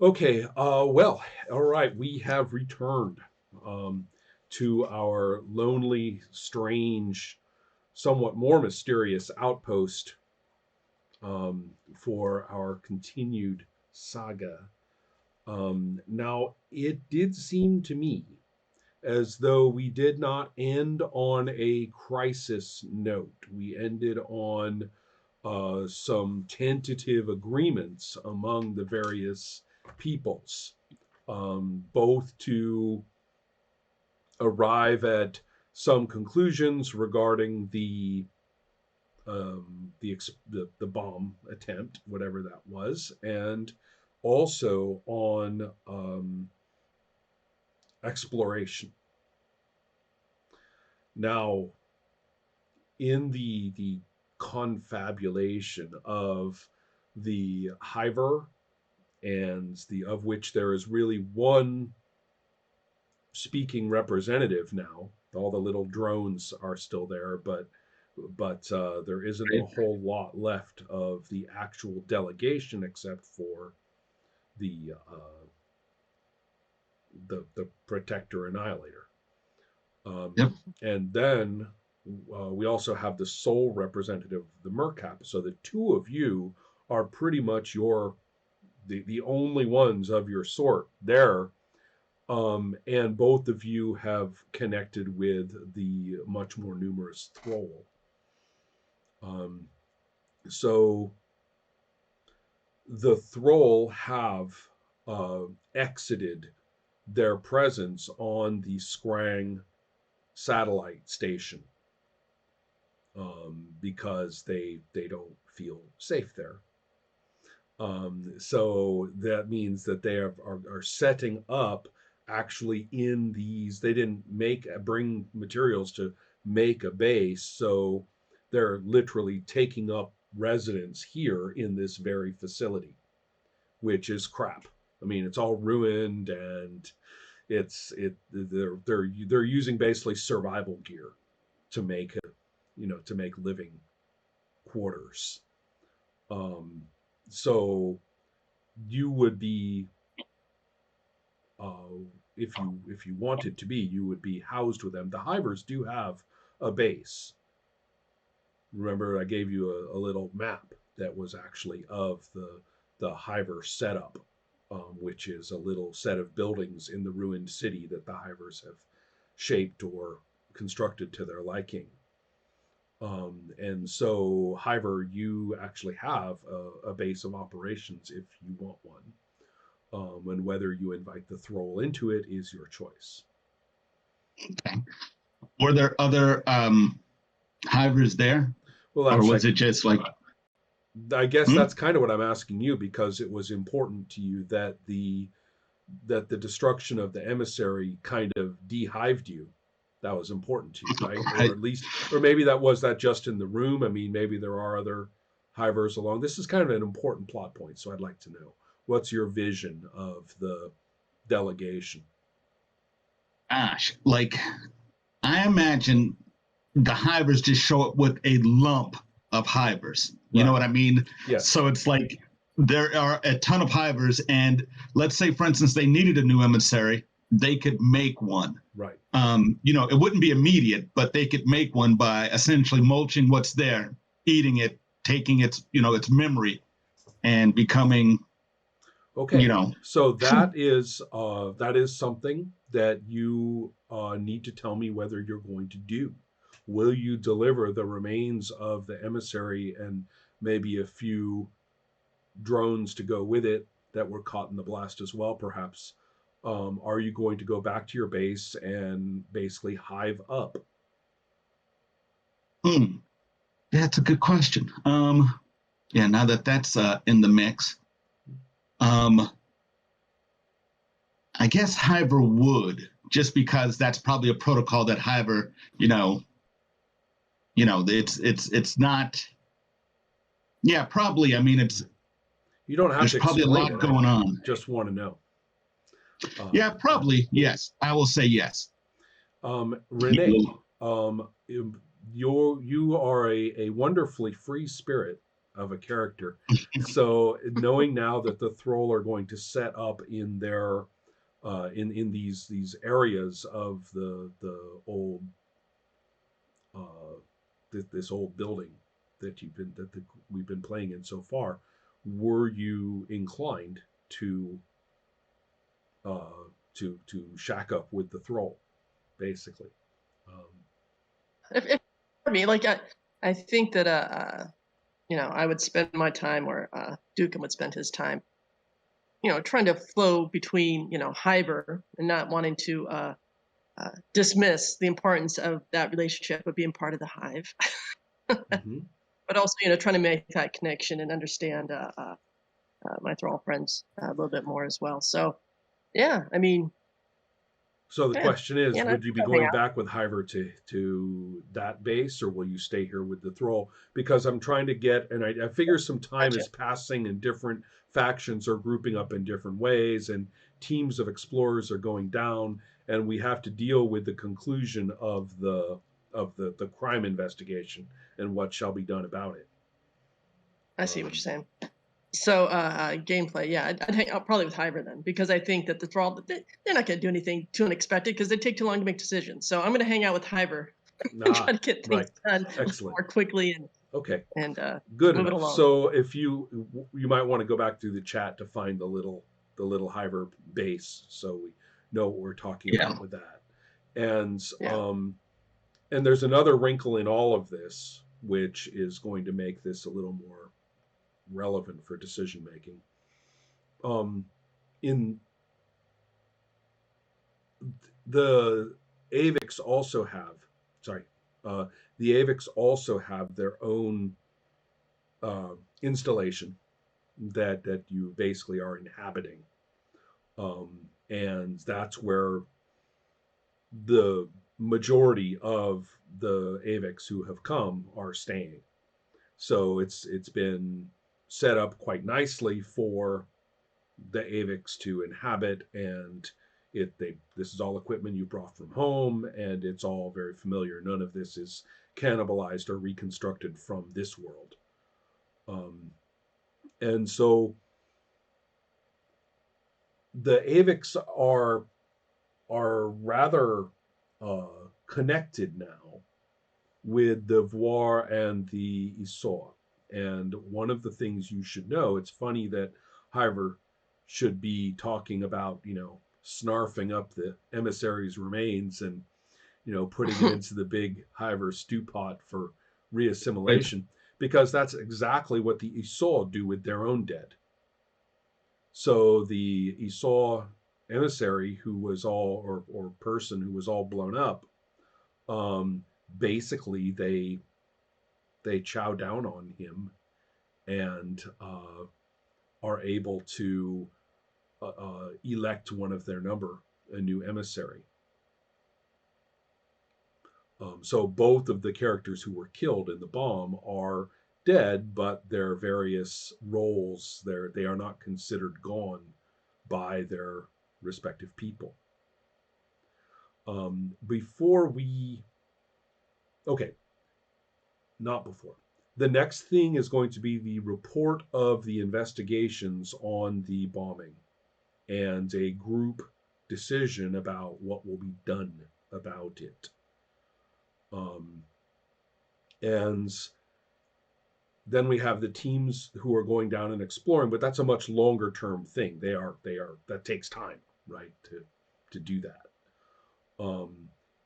Okay, well, all right, we have returned um, to our lonely, strange, somewhat more mysterious outpost for our continued saga. Now, it did seem to me as though we did not end on a crisis note. We ended on some tentative agreements among the various peoples, both to arrive at some conclusions regarding the bomb attempt, whatever that was, and also on exploration. Now, in the confabulation of the Hiver and the of which there is really one speaking representative now. All the little drones are still there, but there isn't a Right. whole lot left of the actual delegation except for the the protector annihilator. Um, Yep. and then we also have the sole representative of the Mercap. So the two of you are pretty much the only ones of your sort there. And both of you have connected with the much more numerous Thrall. Um, so the Thrall have uh, exited their presence on the Scrang satellite station because they don't feel safe there. So that means that are setting up actually in these. They didn't bring materials to make a base, so they're literally taking up residence here in this very facility, which is crap. I mean, it's all ruined and they're using basically survival gear to make to make living quarters. Um, so you would be uh, if you wanted to be, you would be housed with them. The Hivers do have a base. Remember, I gave you a little map that was actually of the Hiver setup, which is a little set of buildings in the ruined city that the Hivers have shaped or constructed to their liking. And so, Hiver, you actually have a base of operations if you want one. And whether you invite the Thrall into it is your choice. Okay. Were there other hivers there, Well, or actually, was it just like? I guess Hmm? that's kind of what I'm asking you because it was important to you that the destruction of the emissary kind of dehived you. That was important to you, right? Or I, at least, or maybe that just in the room. I mean, maybe there are other hivers along. This is kind of an important plot point, so I'd like to know what's your vision of the delegation. gosh, like I imagine the hivers just show up with a lump of hivers. You know Right. what I mean? Yes. So it's like there are a ton of hivers, and let's say, for instance, they needed a new emissary, they could make one. Right. It wouldn't be immediate, but they could make one by essentially mulching what's there, eating it, taking its memory, and becoming, you Okay. know, So that is something that you need to tell me whether you're going to do. Will you deliver the remains of the emissary and maybe a few drones to go with it that were caught in the blast as well, perhaps? Are you going to go back to your base and basically hive up? hmm, that's a good question. Yeah, now that that's in the mix, um, I guess Hyver would, just because that's probably a protocol that Hyver, it's not. Yeah, probably. I mean, You don't have there's to probably a explain lot it. I going on. just want to know. Yeah, Yeah. probably. Yes, I will say yes. Renee, um, you are a wonderfully free spirit, of a character. So knowing now that the Thrall are going to set up in their in these areas of the old this old building that we've been playing in so far, were you inclined to to shack up with the Thrall, basically? If for me, like I think that I would spend my time, or Dukin would spend his time, trying to flow between Hyber and not wanting to dismiss the importance of that relationship of being part of the hive, Mm-hmm. but also trying to make that connection and understand my Thrall friends a little bit more as well. So yeah, I mean, So the yeah, question is, yeah, would you be hang going out. back with Hyver to that base, or will you stay here with the Thrall? Because I'm trying to get, and I figure some time Gotcha. is passing, and different factions are grouping up in different ways, and teams of explorers are going down, and we have to deal with the conclusion of the crime investigation and what shall be done about it. I see what you're saying. So gameplay, yeah, I'd hang out probably with Hyber then, because I think that the Thrall, they're not going to do anything too unexpected because they take too long to make decisions. So I'm going to hang out with Hyber and try Ah, to get things right. done Excellent. more quickly and Okay. and Good move it enough. along. So if you might want to go back through the chat to find the little Hyver base, so we know what we're talking Yeah. about with that. And Yeah. and there's another wrinkle in all of this, which is going to make this a little more relevant for decision making. In the AVIX also have, sorry, the AVIX also have their own installation that you basically are inhabiting, and that's where the majority of the AVIX who have come are staying. So it's been set up quite nicely for the AVIX to inhabit, and this is all equipment you brought from home, and it's all very familiar. None of this is cannibalized or reconstructed from this world. And so the AVIX are rather connected now with the Voir and the Isor. And one of the things you should know, it's funny that Hyver should be talking about, snarfing up the emissary's remains and, putting it into the big Hyver stew pot for Right. reassimilation, because that's exactly what the Isor do with their own dead. So the Esau emissary who was all, or person who was all blown up, basically they chow down on him and are able to elect one of their number, a new emissary. So both of the characters who were killed in the bomb are dead, but their various roles, they are not considered gone by their respective people. Before we, okay, not before. The next thing is going to be the report of the investigations on the bombing and a group decision about what will be done about it. And then we have the teams who are going down and exploring, but that's a much longer term thing. That takes time, right, to do that.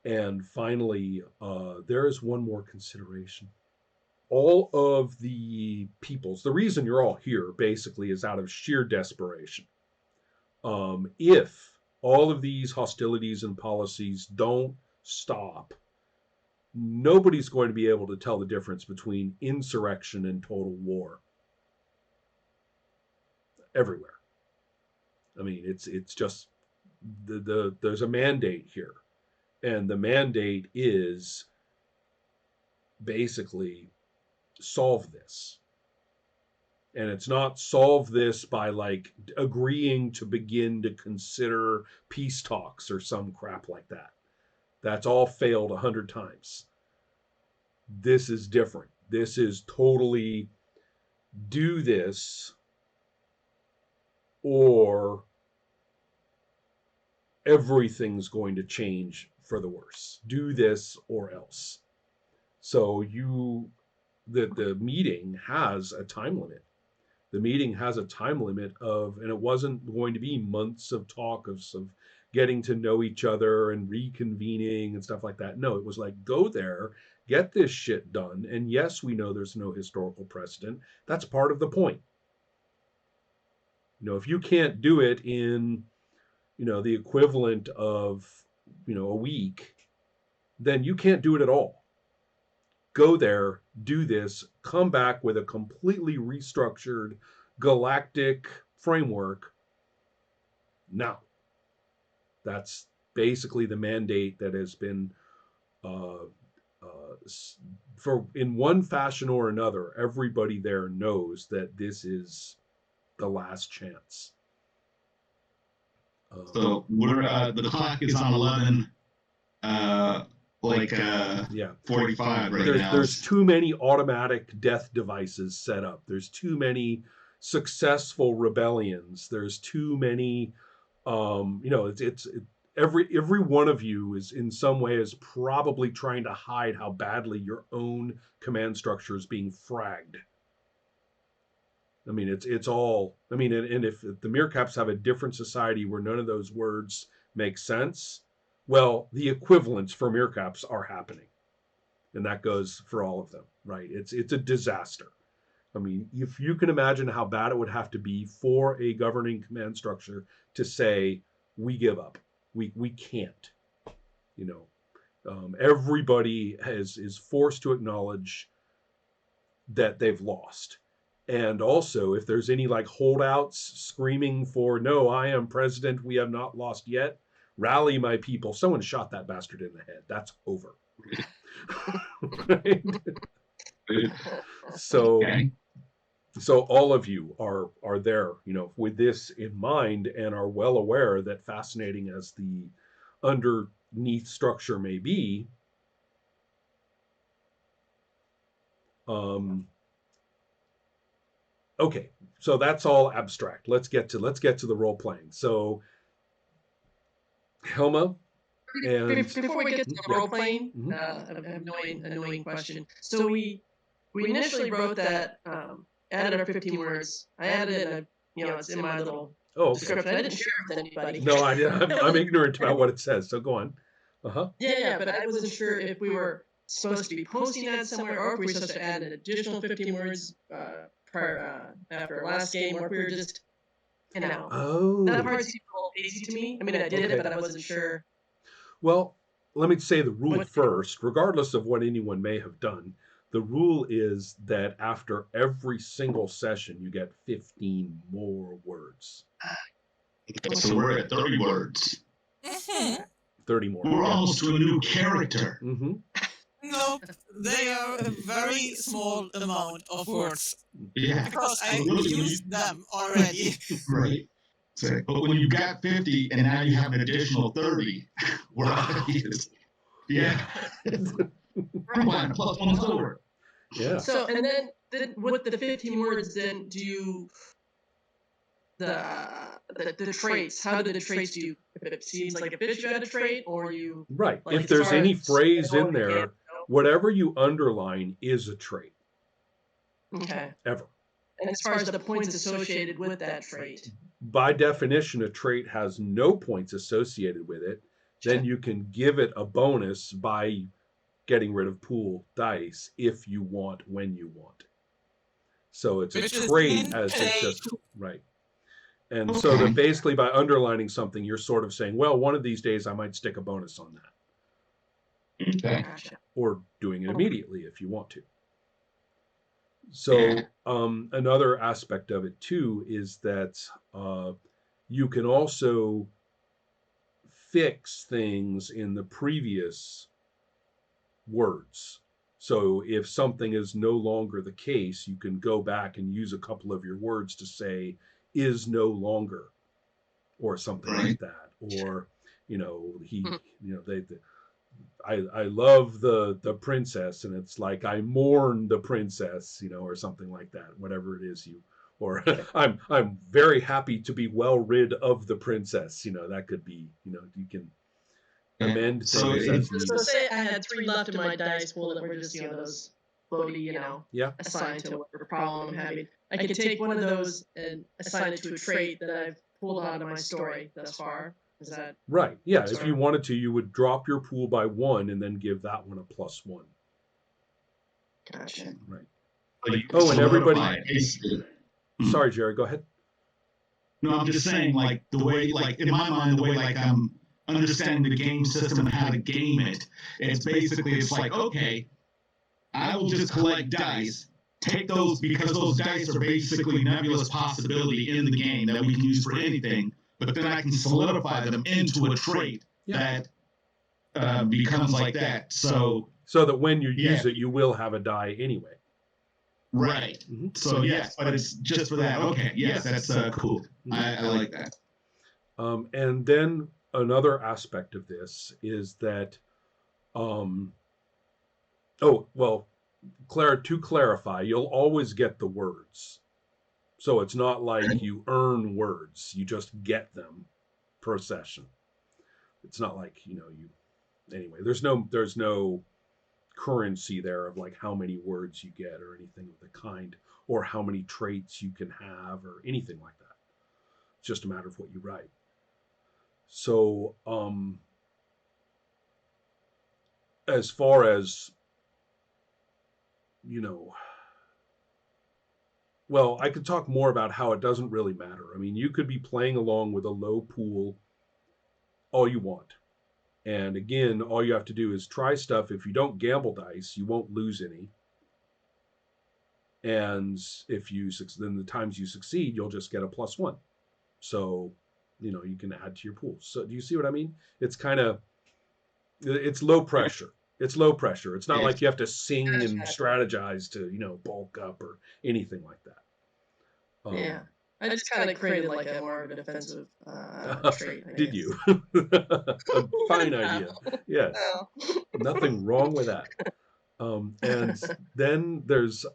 And finally, there is one more consideration. All of the peoples, the reason you're all here basically is out of sheer desperation. If all of these hostilities and policies don't stop, nobody's going to be able to tell the difference between insurrection and total war everywhere. I mean, it's just there's a mandate here, and the mandate is basically solve this. And it's not solve this by like agreeing to begin to consider peace talks or some crap like that. That's all failed 100 times. This is different. This is totally do this or everything's going to change for the worse. Do this or else. So the meeting has a time limit. The meeting has a time limit of, and it wasn't going to be months of talk of getting to know each other and reconvening and stuff like that. No, it was like, go there, get this shit done. And yes, we know there's no historical precedent. That's part of the point. If you can't do it in, the equivalent of, a week, then you can't do it at all. Go there, do this, come back with a completely restructured galactic framework now. That's basically the mandate that has been, for in one fashion or another, everybody there knows that this is the last chance. So we're the clock is on 11. Yeah, 45 right now. There's too many automatic death devices set up. There's too many successful rebellions. There's too many. It's every one of you is in some way is probably trying to hide how badly your own command structure is being fragged. I mean, it's all. I mean, and if the Meerkaps have a different society where none of those words make sense, well, the equivalents for Meerkaps are happening, and that goes for all of them, right? It's a disaster. I mean, if you can imagine how bad it would have to be for a governing command structure to say, we give up, we can't, everybody is forced to acknowledge that they've lost. And also, if there's any like holdouts screaming for, no, I am president, we have not lost yet, rally my people. Someone shot that bastard in the head. That's over. Right? So all of you are there, with this in mind and are well aware that, fascinating as the underneath structure may be, okay, so that's all abstract. Let's get to the role playing. So Helma, and before we get to the role playing, annoying question. So we initially wrote that, added our 15 words. I added it, and it's in my little description. I didn't share it with anybody. No, I'm ignorant about what it says. So go on. Yeah, but I wasn't sure if we were supposed to be posting that somewhere, or if we were supposed to add an additional 15 words prior after our last game, or if we were just, that part seemed a little easy to me. I mean, I did it, but I wasn't sure. Well, let me say the rule first, regardless of what anyone may have done. The rule is that after every single session, you get 15 more words. So we're at 30 words. 30 more. We're almost to a new character. Mm-hmm. No, they are a very small amount of words. Yeah. Because I used them already. Right. So, but when you got 50 and now you have an additional 30, we're already yeah. One plus one is over. Yeah. So, and then with the 15 words, then do the traits. How do the traits do? If it seems like a fish, you add a trait, or you right. Like, if there's any phrase in there, whatever you underline is a trait. Okay. Ever. And as far as the points associated with that trait, by definition, a trait has no points associated with it. Then you can give it a bonus by getting rid of pool dice if you want, when you want. So it's a trait as it's just right. And so that basically by underlining something, you're sort of saying, well, one of these days I might stick a bonus on that. Okay. Or doing it immediately if you want to. So another aspect of it too is that you can also fix things in the previous words. So if something is no longer the case, you can go back and use a couple of your words to say is no longer, or something like that. Or, I love the princess, and it's like I mourn the princess, you know, or something like that, whatever it is you, or I'm very happy to be well rid of the princess, you know, that could be, you know, you can amend So things it- as needed. So say I had 3 left in my dice pool that were just, those floaty, Yeah, assigned to whatever problem I'm having. I could take one of those and assign it to a trait that I've pulled out of my story thus far. Is that right. Yeah, if Sorry. you wanted to, you would drop your pool by 1 and then give that one a +1. gotcha? Right. so you Oh, and everybody- solidify it, basically. Mhm. Sorry, Jerry, go ahead. No, I'm just saying, like the way, like in my mind, the way like I'm understanding the game system and how to game it. It's basically it's like, okay, I will just collect dice, take those because those dice are basically nebulous possibility in the game that we can use for anything. But then I can solidify them into a trait Yeah. that becomes like that. So So that when you Yeah. use it, you will have a die anyway. right. Mhm. So yes, but it's just for that. Okay, yes, that's cool. I like that. And then another aspect of this is that, oh, well, to clarify, you'll always get the words. So it's not like you earn words, you just get them per session. It's not like, you know, anyway, there's no currency there of like how many words you get or anything of the kind, or how many traits you can have or anything like that. It's just a matter of what you write. So, as far as, you know, well, I could talk more about how it doesn't really matter. I mean, you could be playing along with a low pool all you want. And again, all you have to do is try stuff. If you don't gamble dice, you won't lose any. And if you then the times you succeed, you'll just get a +1. So, you know, you can add to your pool. So do you see what I mean? It's it's low pressure. It's low pressure. It's not like you have to sing and strategize to, you know, bulk up or anything like that. Yeah. I just kind of created like a more of a defensive trait. I Did guess. you? A fine idea. Yes. Well, Nothing wrong with that. And then there's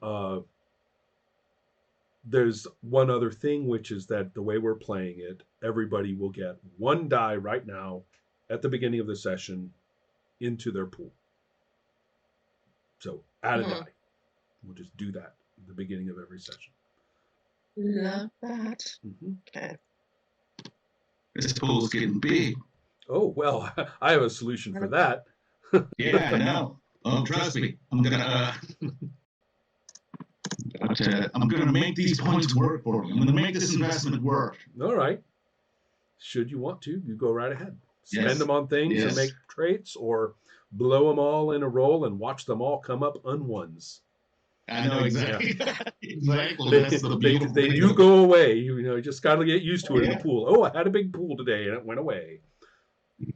one other thing, which is that the way we're playing it, everybody will get 1 die right now at the beginning of the session into their pool. So add a die. We'll just do that at the beginning of every session. love that. Mm-hmm. Okay. This pool's getting big. Oh, well, I have a solution for that. Yeah, I know. Oh, trust me, I'm gonna. I'm gonna make these points work for me. I'm gonna make this investment work. All right. Should you want to, you go right ahead. Spend Yes. them on things and Yes. make traits, or blow them all in a roll and watch them all come up unones. I know exactly. Exactly. They, That's the they, beautiful they thing. do go away. You know, you just got to get used to it in Yeah. the pool. Oh, I had a big pool today and it went away.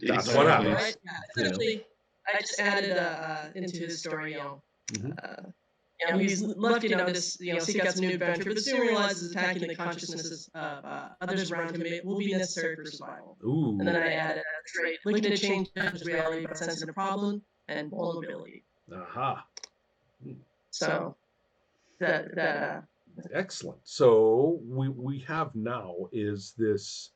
That's what happens. Right? Yeah. Essentially, I just added into his story, Mhm. he's left, this, seek out some new adventure, but soon realizes attacking the consciousnesses of others around him will be necessary for survival. Ooh. And then I added a trait looking to change his reality by sensing a problem and vulnerability. Aha. So that Excellent. So we have now is this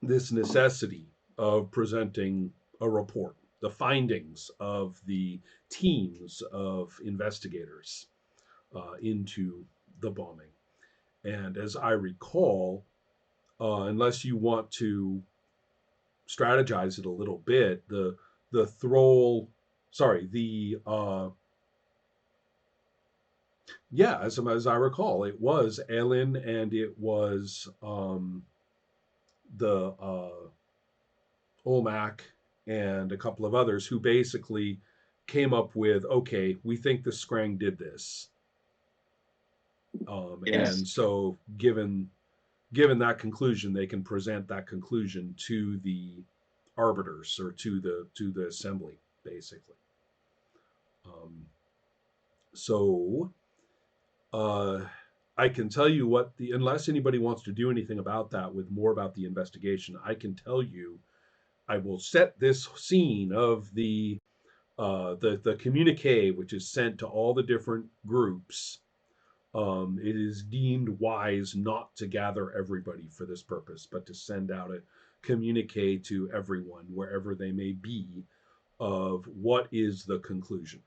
this necessity of presenting a report, the findings of the teams of investigators into the bombing. And as I recall, unless you want to strategize it a little bit, the thrall, sorry, the yeah, as I recall, it was Elin and it was the Olmec and a couple of others who basically came up with, okay, we think the Skrang did this. Yes. And so given that conclusion, they can present that conclusion to the arbiters or to the assembly, basically. So I can tell you what unless anybody wants to do anything about that with more about the investigation, I can tell you I will set this scene of the communique, which is sent to all the different groups. It is deemed wise not to gather everybody for this purpose, but to send out a communique to everyone, wherever they may be, of what is the conclusion.